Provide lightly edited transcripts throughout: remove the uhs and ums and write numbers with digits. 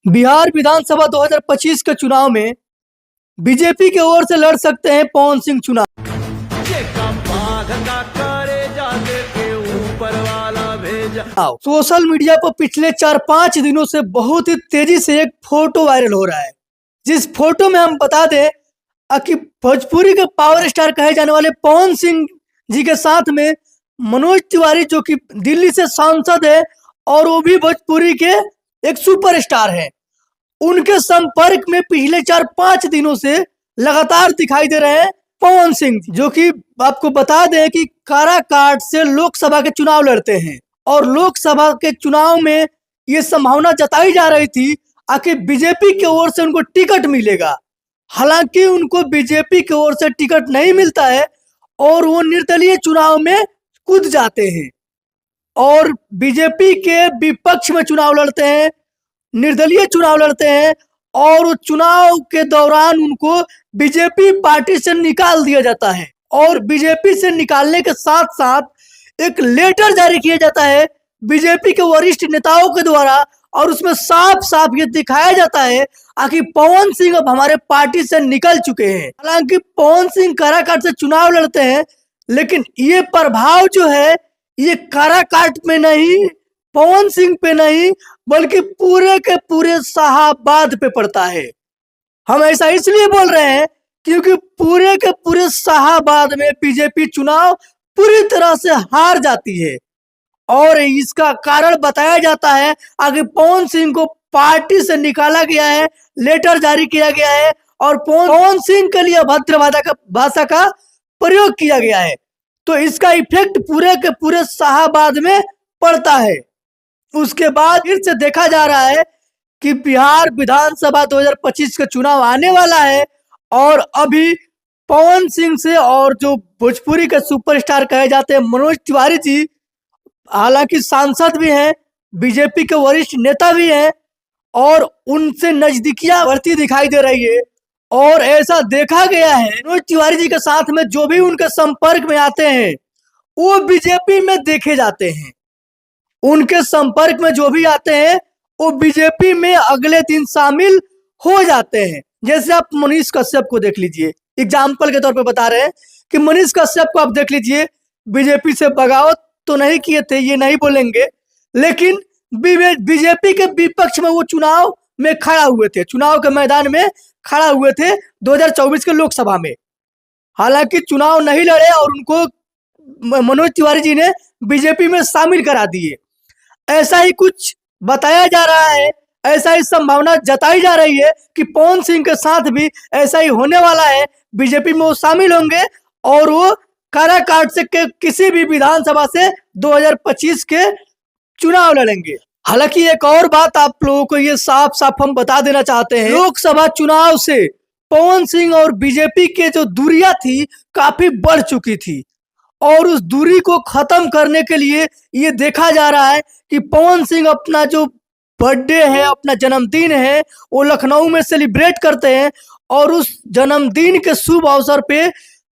बिहार विधानसभा 2025 के चुनाव में बीजेपी की ओर से लड़ सकते हैं पवन सिंह चुनाव। सोशल मीडिया पर पिछले 4-5 दिनों से बहुत ही तेजी से एक फोटो वायरल हो रहा है, जिस फोटो में हम बता दें कि भोजपुरी के पावर स्टार कहे जाने वाले पवन सिंह जी के साथ में मनोज तिवारी जो कि दिल्ली से सांसद है और वो भी भोजपुरी के एक सुपरस्टार है, उनके संपर्क में पिछले 4-5 दिनों से लगातार दिखाई दे रहे हैं पवन सिंह, जो कि आपको बता दें कि काराकाट से लोकसभा के चुनाव लड़ते हैं और लोकसभा के चुनाव में ये संभावना जताई जा रही थी कि बीजेपी की ओर से उनको टिकट मिलेगा। हालांकि उनको बीजेपी की ओर से टिकट नहीं मिलता है और वो निर्दलीय चुनाव में कूद जाते हैं और बीजेपी के विपक्ष में चुनाव लड़ते हैं, निर्दलीय चुनाव लड़ते हैं और चुनाव के दौरान उनको बीजेपी पार्टी से निकाल दिया जाता है और बीजेपी से निकालने के साथ साथ एक लेटर जारी किया जाता है बीजेपी के वरिष्ठ नेताओं के द्वारा और उसमें साफ साफ ये दिखाया जाता है कि पवन सिंह अब हमारे पार्टी से निकल चुके हैं। हालांकि पवन सिंह काराकाट से चुनाव लड़ते हैं, लेकिन ये प्रभाव जो है ये काराकाट में नहीं, पवन सिंह पे नहीं, बल्कि पूरे के पूरे शाहाबाद पे पड़ता है। हम ऐसा इसलिए बोल रहे हैं क्योंकि पूरे के पूरे शाहाबाद में बीजेपी चुनाव पूरी तरह से हार जाती है और इसका कारण बताया जाता है कि पवन सिंह को पार्टी से निकाला गया है, लेटर जारी किया गया है और पवन सिंह के लिए अभद्र भाषा का प्रयोग किया गया है। तो इसका इफेक्ट पूरे के पूरे शाहाबाद में पड़ता है। उसके बाद फिर से देखा जा रहा है कि बिहार विधानसभा 2025 का चुनाव आने वाला है और अभी पवन सिंह से और जो भोजपुरी के सुपरस्टार कहे जाते हैं मनोज तिवारी जी, हालांकि सांसद भी हैं, बीजेपी के वरिष्ठ नेता भी हैं और उनसे नजदीकियां बढ़ती दिखाई दे रही है और ऐसा देखा गया है मनोज तिवारी जी के साथ में जो भी उनके संपर्क में आते हैं वो बीजेपी में देखे जाते हैं। उनके संपर्क में जो भी आते हैं वो बीजेपी में अगले दिन शामिल हो जाते हैं। जैसे आप मनीष कश्यप को देख लीजिए, एग्जाम्पल के तौर पे बता रहे हैं कि मनीष कश्यप को आप देख लीजिए, बीजेपी से बगावत तो नहीं किए थे, ये नहीं बोलेंगे, लेकिन बीजेपी के विपक्ष में वो चुनाव में खड़ा हुए थे, चुनाव के मैदान में खड़ा हुए थे 2024 के लोकसभा में। हालांकि चुनाव नहीं लड़े और उनको मनोज तिवारी जी ने बीजेपी में शामिल करा दिए। ऐसा ही कुछ बताया जा रहा है, ऐसा ही संभावना जताई जा रही है कि पवन सिंह के साथ भी ऐसा ही होने वाला है, बीजेपी में वो शामिल होंगे और वो काराकाट से किसी भी विधानसभा से 2025 के चुनाव लड़ेंगे। हालांकि एक और बात आप लोगों को ये साफ साफ हम बता देना चाहते हैं, लोकसभा चुनाव से पवन सिंह और बीजेपी के जो दूरियां थी काफी बढ़ चुकी थी और उस दूरी को खत्म करने के लिए ये देखा जा रहा है कि पवन सिंह अपना जो बर्थडे है, अपना जन्मदिन है, वो लखनऊ में सेलिब्रेट करते हैं और उस जन्मदिन के शुभ अवसर पे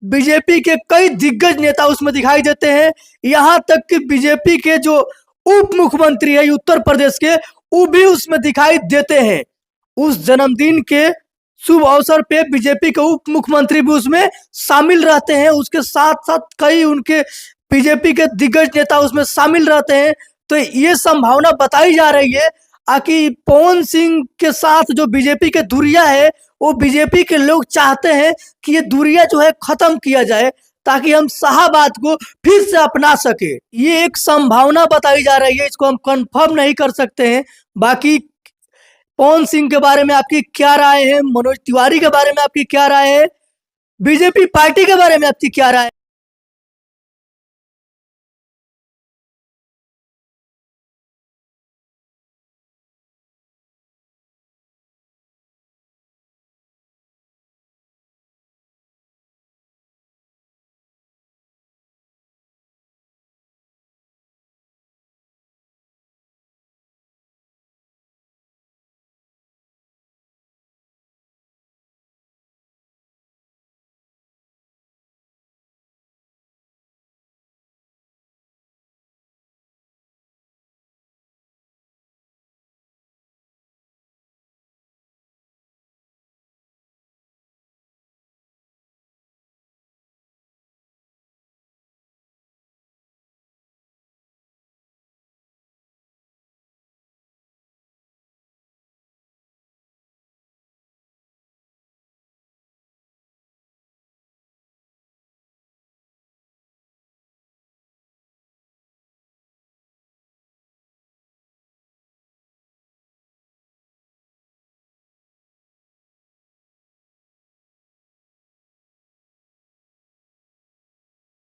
बीजेपी के कई दिग्गज नेता उसमें दिखाई देते हैं। यहाँ तक कि बीजेपी के जो उप मुख्यमंत्री है उत्तर प्रदेश के, वो भी उसमें दिखाई देते हैं। उस जन्मदिन के शुभ अवसर पे बीजेपी के उप मुख्यमंत्री भी उसमें शामिल रहते हैं, उसके साथ साथ कई उनके बीजेपी के दिग्गज नेता उसमें शामिल रहते हैं। तो ये संभावना बताई जा रही है कि पवन सिंह के साथ जो बीजेपी के दूरियां है वो बीजेपी के लोग चाहते हैं कि ये दूरियां जो है खत्म किया जाए ताकि हम शाहाबाद को फिर से अपना सके। ये एक संभावना बताई जा रही है, इसको हम कंफर्म नहीं कर सकते हैं। बाकी पवन सिंह के बारे में आपकी क्या राय है, मनोज तिवारी के बारे में आपकी क्या राय है, बीजेपी पार्टी के बारे में आपकी क्या राय है?